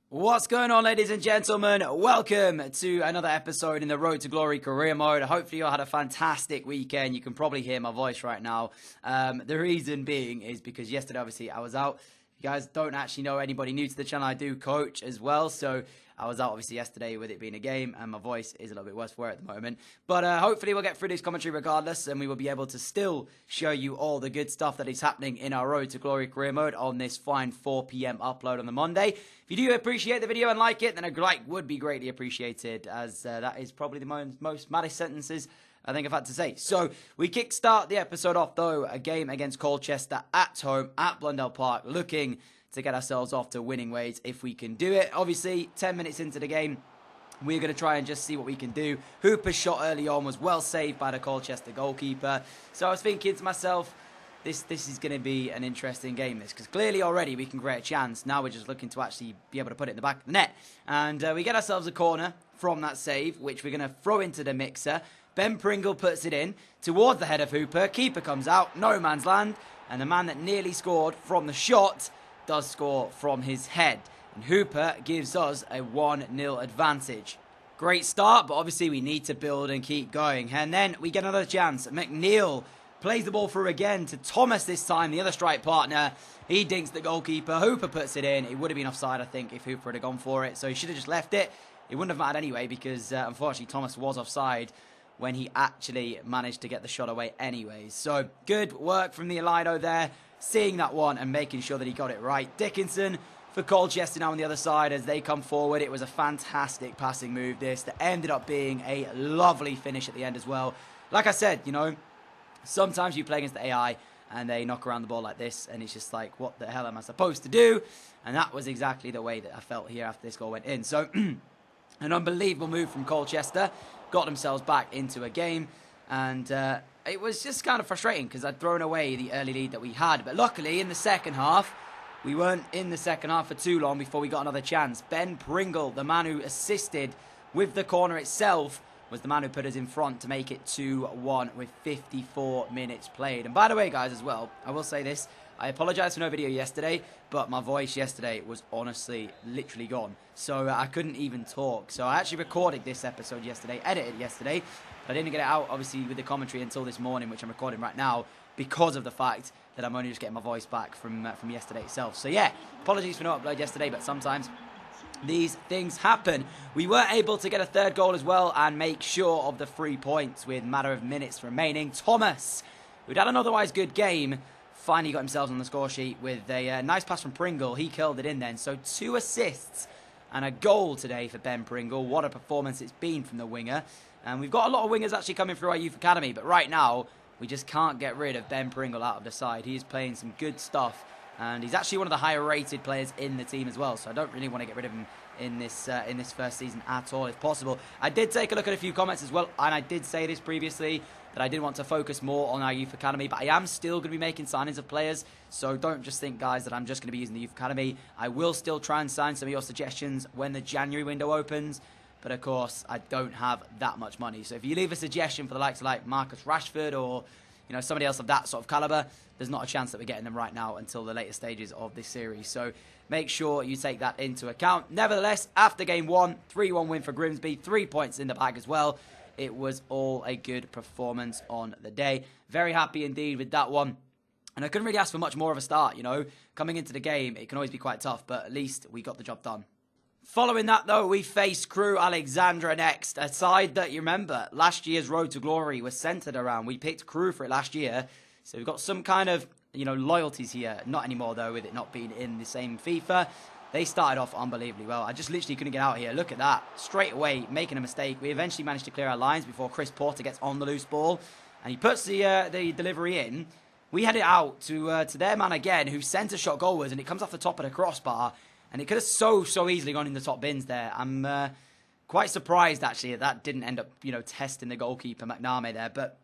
What's going on, ladies and gentlemen? Welcome to another episode in the Road to Glory career mode. Hopefully you all had a fantastic weekend. You can probably hear my voice right now. The reason being is because yesterday, obviously, I was out. You guys don't actually know anybody new to the channel. I do coach as well, so I was out obviously yesterday with it being a game, and my voice is a little bit worse for it at the moment. But hopefully we'll get through this commentary regardless, and we will be able to still show you all the good stuff that is happening in our Road to Glory career mode on this fine 4 p.m. upload on the Monday. If you do appreciate the video and like it, then a like would be greatly appreciated, as that is probably the most maddest sentences I think I've had to say. So, we kickstart the episode off, though, a game against Colchester at home at Blundell Park, looking to get ourselves off to winning ways if we can do it. Obviously, 10 minutes into the game, we're going to try and just see what we can do. Hooper's shot early on was well saved by the Colchester goalkeeper. So, I was thinking to myself, this is going to be an interesting game, this, because clearly already we can create a chance. Now we're just looking to actually be able to put it in the back of the net. And we get ourselves a corner from that save, which we're going to throw into the mixer. Ben Pringle puts it in towards the head of Hooper. Keeper comes out, no man's land. And the man that nearly scored from the shot does score from his head. And Hooper gives us a 1-0 advantage. Great start, but obviously we need to build and keep going. And then we get another chance. McNeil plays the ball through again to Thomas this time, the other strike partner. He dinks the goalkeeper. Hooper puts it in. It would have been offside, I think, if Hooper had gone for it. So he should have just left it. It wouldn't have mattered anyway because, unfortunately, Thomas was offside when he actually managed to get the shot away anyways. So, good work from the Alino there, seeing that one and making sure that he got it right. Dickinson for Colchester now on the other side as they come forward. It was a fantastic passing move, this. That ended up being a lovely finish at the end as well. Like I said, you know, sometimes you play against the AI and they knock around the ball like this and it's just like, what the hell am I supposed to do? And that was exactly the way that I felt here after this goal went in. So, an unbelievable move from Colchester. Got themselves back into a game, and it was just kind of frustrating because I'd thrown away the early lead that we had. But luckily, in the second half, we weren't in the second half for too long before we got another chance. Ben Pringle, the man who assisted with the corner itself, was the man who put us in front to make it 2-1 with 54 minutes played. And by the way, guys, as well, I will say this. I apologise for no video yesterday, but my voice yesterday was honestly literally gone. So I couldn't even talk. So I actually recorded this episode yesterday, edited yesterday, but I didn't get it out, obviously, with the commentary until this morning, which I'm recording right now, because of the fact that I'm only just getting my voice back from yesterday itself. So yeah, apologies for no upload yesterday, but sometimes these things happen. We were able to get a third goal as well and make sure of the 3 points with a matter of minutes remaining. Thomas, who'd had an otherwise good game, finally got himself on the score sheet with a nice pass from Pringle. He curled it in then. So 2 assists and a goal today for Ben Pringle. What a performance it's been from the winger. And we've got a lot of wingers actually coming through our youth academy. But right now, we just can't get rid of Ben Pringle out of the side. He is playing some good stuff. And he's actually one of the higher rated players in the team as well. So I don't really want to get rid of him in this first season at all, if possible. I did take a look at a few comments as well. And I did say this previously, that I did want to focus more on our youth academy, but I am still going to be making signings of players, so don't just think, guys, that I'm just going to be using the youth academy. I will still try and sign some of your suggestions when the January window opens, but of course, I don't have that much money. So if you leave a suggestion for the likes of like Marcus Rashford or, you know, somebody else of that sort of caliber, there's not a chance that we're getting them right now until the later stages of this series. So make sure you take that into account. Nevertheless, after game 1, 3-1 win for Grimsby, 3 points in the bag as well. It was all a good performance on the day. Very happy indeed with that one. And I couldn't really ask for much more of a start, you know. Coming into the game, it can always be quite tough, but at least we got the job done. Following that, though, we faced Crew Alexandra next. A side that, you remember, last year's Road to Glory was centred around. We picked Crew for it last year. So we've got some kind of, you know, loyalties here. Not anymore, though, with it not being in the same FIFA. They started off unbelievably well. I just literally couldn't get out here. Look at that. Straight away, making a mistake. We eventually managed to clear our lines before Chris Porter gets on the loose ball. And he puts the delivery in. We head it out to their man again, who sent a shot goalwards, and it comes off the top of the crossbar. And it could have so easily gone in the top bins there. I'm quite surprised, actually, that didn't end up, you know, testing the goalkeeper, McNamee, there. But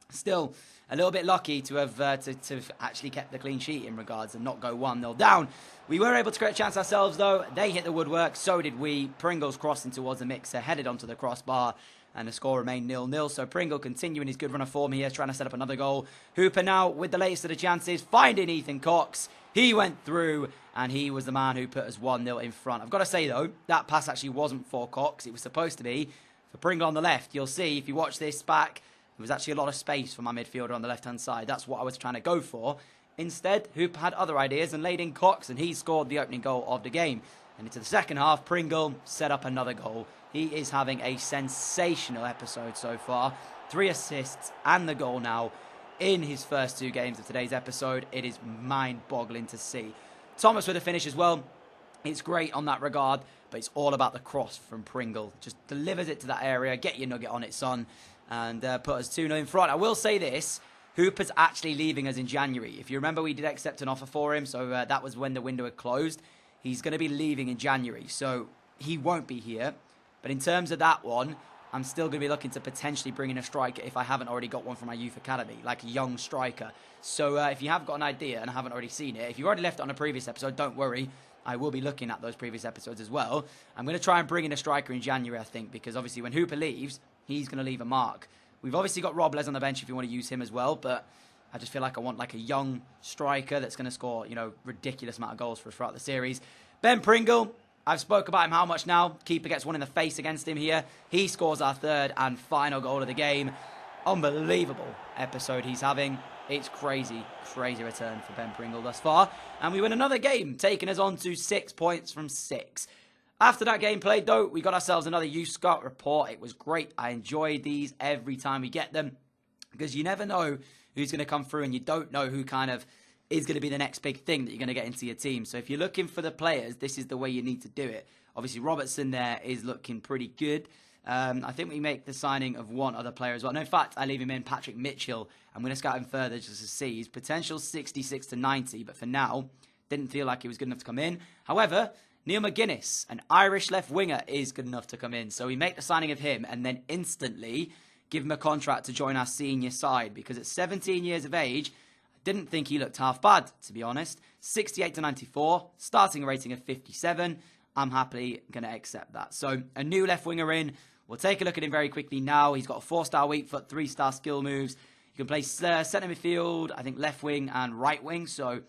still, a little bit lucky to have to actually kept the clean sheet in regards and not go 1-0 down. We were able to create a chance ourselves, though. They hit the woodwork, so did we. Pringle's crossing towards the mixer, headed onto the crossbar, and the score remained 0-0. So Pringle continuing his good run of form here, trying to set up another goal. Hooper now with the latest of the chances, finding Ethan Cox. He went through, and he was the man who put us 1-0 in front. I've got to say, though, that pass actually wasn't for Cox. It was supposed to be for Pringle on the left. You'll see, if you watch this back, there was actually a lot of space for my midfielder on the left-hand side. That's what I was trying to go for. Instead, Hoop had other ideas and laid in Cox, and he scored the opening goal of the game. And into the second half, Pringle set up another goal. He is having a sensational episode so far. 3 assists and the goal now in his first 2 games of today's episode. It is mind-boggling to see. Thomas with a finish as well. It's great on that regard, but it's all about the cross from Pringle. Just delivers it to that area. Get your nugget on it, son. And put us 2-0 in front. I will say this. Hooper's actually leaving us in January. If you remember, we did accept an offer for him, so that was when the window had closed. He's going to be leaving in January, so he won't be here. But in terms of that one, I'm still going to be looking to potentially bring in a striker if I haven't already got one from my youth academy, like a young striker. So if you have got an idea and haven't already seen it, if you already left it on a previous episode, don't worry. I will be looking at those previous episodes as well. I'm going to try and bring in a striker in January, I think, because obviously when Hooper leaves, he's going to leave a mark. We've obviously got Robles on the bench if you want to use him as well, but I just feel like I want like a young striker that's going to score, you know, ridiculous amount of goals for us throughout the series. Ben Pringle, I've spoke about him how much now. Keeper gets one in the face against him here. He scores our 3rd and final goal of the game. Unbelievable episode he's having. It's crazy, crazy return for Ben Pringle thus far. And we win another game, taking us on to 6 points from 6. After that game played, though, we got ourselves another youth scout report. It was great. I enjoyed these every time we get them, because you never know who's going to come through, and you don't know who kind of is going to be the next big thing that you're going to get into your team. So if you're looking for the players, this is the way you need to do it. Obviously, Robertson there is looking pretty good. I think we make the signing of one other player as well. No, in fact, I leave him in, Patrick Mitchell. I'm going to scout him further just to see. His potential 66 to 90, but for now, didn't feel like he was good enough to come in. However, Neil McGuinness, an Irish left winger, is good enough to come in. So we make the signing of him and then instantly give him a contract to join our senior side, because at 17 years of age, I didn't think he looked half bad, to be honest. 68 to 94, starting rating of 57. I'm happily going to accept that. So a new left winger in. We'll take a look at him very quickly now. He's got a 4-star weak foot, 3-star skill moves. You can play centre midfield, I think left wing and right wing. So,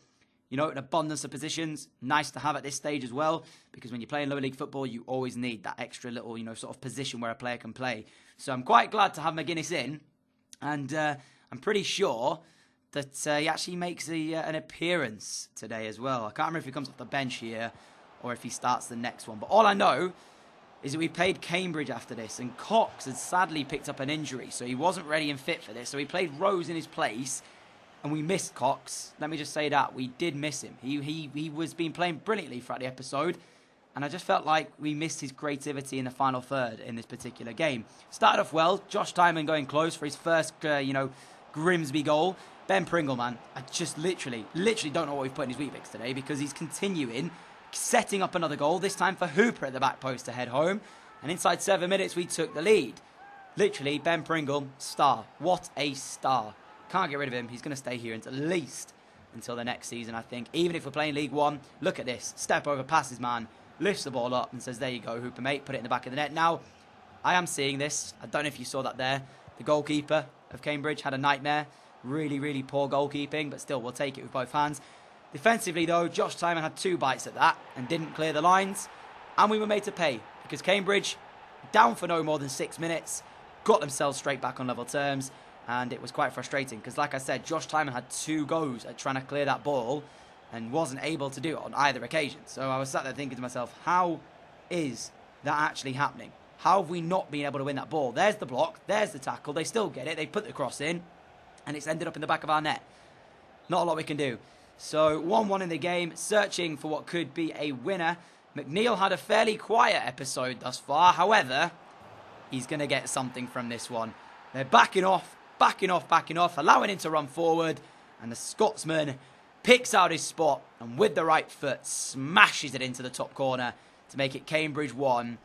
you know, an abundance of positions. Nice to have at this stage as well, because when you're playing lower league football, you always need that extra little, you know, sort of position where a player can play. So I'm quite glad to have McGuinness in. And I'm pretty sure that he actually makes an appearance today as well. I can't remember if he comes off the bench here or if he starts the next one. But all I know is that we played Cambridge after this, and Cox had sadly picked up an injury, so he wasn't ready and fit for this. So we played Rose in his place, and we missed Cox. Let me just say that. We did miss him. He was been playing brilliantly throughout the episode, and I just felt like we missed his creativity in the final third in this particular game. Started off well. Josh Timon going close for his first, Grimsby goal. Ben Pringle, man, I just literally don't know what we've put in his wheat bix today, because he's continuing setting up another goal, this time for Hooper at the back post to head home. And inside 7 minutes, we took the lead. Literally, Ben Pringle, star. What a star. Can't get rid of him. He's going to stay here at least until the next season, I think. Even if we're playing League One, look at this. Step over, passes man, lifts the ball up and says, there you go, Hooper, mate. Put it in the back of the net. Now, I am seeing this. I don't know if you saw that there. The goalkeeper of Cambridge had a nightmare. Really, really poor goalkeeping, but still, we'll take it with both hands. Defensively, though, Josh Timon had 2 bites at that and didn't clear the lines. And we were made to pay, because Cambridge, down for no more than 6 minutes, got themselves straight back on level terms. And it was quite frustrating, because like I said, Josh Timon had 2 goes at trying to clear that ball and wasn't able to do it on either occasion. So I was sat there thinking to myself, how is that actually happening? How have we not been able to win that ball? There's the block, there's the tackle, they still get it, they put the cross in, and it's ended up in the back of our net. Not a lot we can do. So 1-1 in the game, searching for what could be a winner. McNeil had a fairly quiet episode thus far. However, he's going to get something from this one. They're backing off, allowing him to run forward. And the Scotsman picks out his spot and with the right foot smashes it into the top corner to make it Cambridge 1,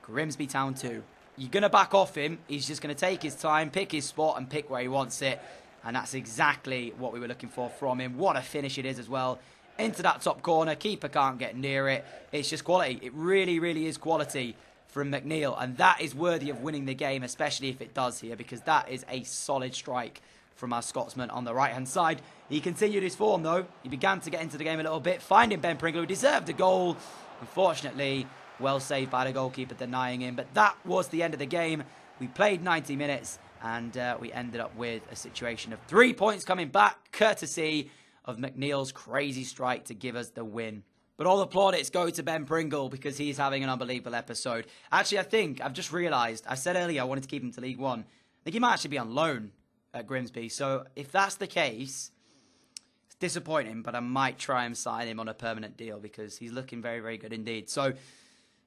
Grimsby Town 2. You're going to back off him. He's just going to take his time, pick his spot and pick where he wants it. And that's exactly what we were looking for from him. What a finish it is as well. Into that top corner. Keeper can't get near it. It's just quality. It really, really is quality from McNeil. And that is worthy of winning the game, especially if it does here, because that is a solid strike from our Scotsman on the right-hand side. He continued his form, though. He began to get into the game a little bit, finding Ben Pringle, who deserved a goal. Unfortunately, well saved by the goalkeeper, denying him. But that was the end of the game. We played 90 minutes, and we ended up with a situation of 3 points coming back, courtesy of McNeil's crazy strike to give us the win. But all the plaudits go to Ben Pringle because he's having an unbelievable episode. Actually, I think I've just realised, I said earlier I wanted to keep him to League One. I think he might actually be on loan at Grimsby. So if that's the case, it's disappointing, but I might try and sign him on a permanent deal because he's looking very, very good indeed. So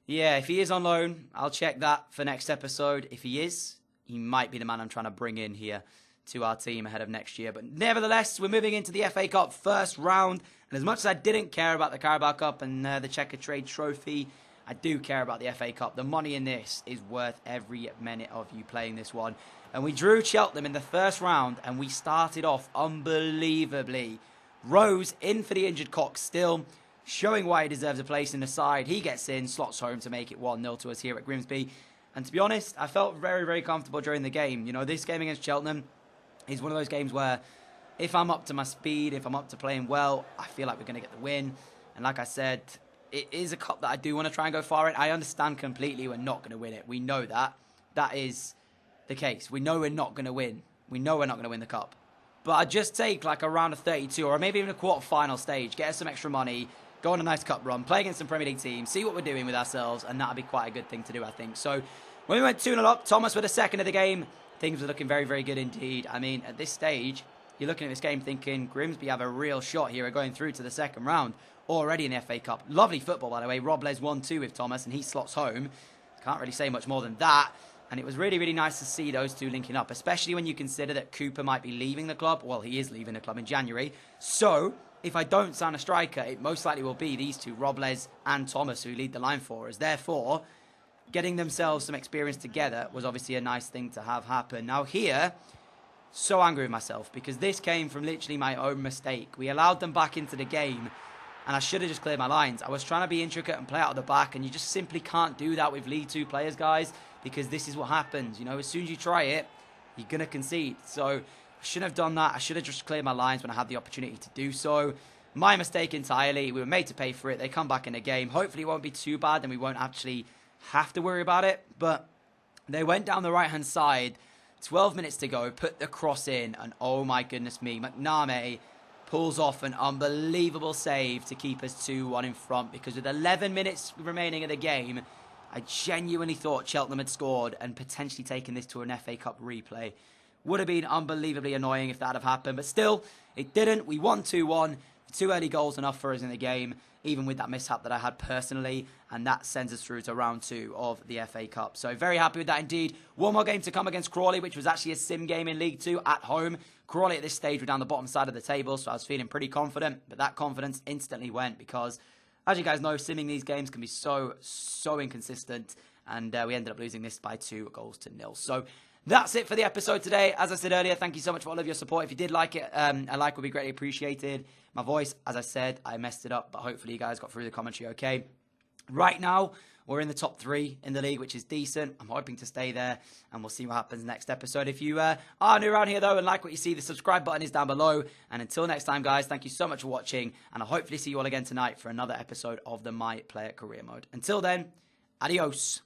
yeah, if he is on loan, I'll check that for next episode. If he is, he might be the man I'm trying to bring in here to our team ahead of next year. But nevertheless, we're moving into the FA Cup first round. And as much as I didn't care about the Carabao Cup and the Checker Trade Trophy, I do care about the FA Cup. The money in this is worth every minute of you playing this one. And we drew Cheltenham in the first round, and we started off unbelievably. Rose in for the injured Cox still, showing why he deserves a place in the side. He gets in, slots home to make it 1-0 to us here at Grimsby. And to be honest, I felt very, very comfortable during the game. You know, this game against Cheltenham is one of those games where if I'm up to my speed, if I'm up to playing well, I feel like we're going to get the win. And like I said, it is a cup that I do want to try and go far in. I understand completely we're not going to win it. We know that. That is the case. We know we're not going to win. We know we're not going to win the cup. But I'd just take like a round of 32 or maybe even a quarter-final stage, get us some extra money, go on a nice cup run, play against some Premier League teams, see what we're doing with ourselves, and that'd be quite a good thing to do, I think. So when we went 2-0 up, Thomas with a second of the game, things were looking very, very good indeed. I mean, at this stage, you're looking at this game thinking Grimsby have a real shot here of going through to the second round already in the FA Cup. Lovely football, by the way. Robles 1-2 with Thomas, and he slots home. Can't really say much more than that. And it was really, really nice to see those two linking up, especially when you consider that Cooper might be leaving the club. Well, he is leaving the club in January. So if I don't sign a striker, it most likely will be these two, Robles and Thomas, who lead the line for us. Therefore, getting themselves some experience together was obviously a nice thing to have happen. Now here, so angry with myself because this came from literally my own mistake. We allowed them back into the game and I should have just cleared my lines. I was trying to be intricate and play out of the back, and you just simply can't do that with League 2 players, guys, because this is what happens. You know, as soon as you try it, you're going to concede. So I shouldn't have done that. I should have just cleared my lines when I had the opportunity to do so. My mistake entirely. We were made to pay for it. They come back in the game. Hopefully it won't be too bad and we won't actually have to worry about it. But they went down the right-hand side, 12 minutes to go, put the cross in, and oh my goodness me, McName pulls off an unbelievable save to keep us 2-1 in front, because with 11 minutes remaining of the game, I genuinely thought Cheltenham had scored and potentially taken this to an FA Cup replay. Would have been unbelievably annoying if that had happened, but still, it didn't. We won 2-1. 2 early goals enough for us in the game, even with that mishap that I had personally, and that sends us through to round 2 of the FA Cup. So very happy with that indeed. One more game to come against Crawley, which was actually a sim game in League 2 at home. Crawley at this stage were down the bottom side of the table, so I was feeling pretty confident, but that confidence instantly went because, as you guys know, simming these games can be so inconsistent, and we ended up losing this by 2-0. So that's it for the episode today. As I said earlier, thank you so much for all of your support. If you did like it, a like would be greatly appreciated. My voice, as I said, I messed it up, but hopefully you guys got through the commentary okay. Right now, we're in the top 3 in the league, which is decent. I'm hoping to stay there, and we'll see what happens next episode. If you are new around here, though, and like what you see, the subscribe button is down below. And until next time, guys, thank you so much for watching, and I'll hopefully see you all again tonight for another episode of the My Player Career Mode. Until then, adios.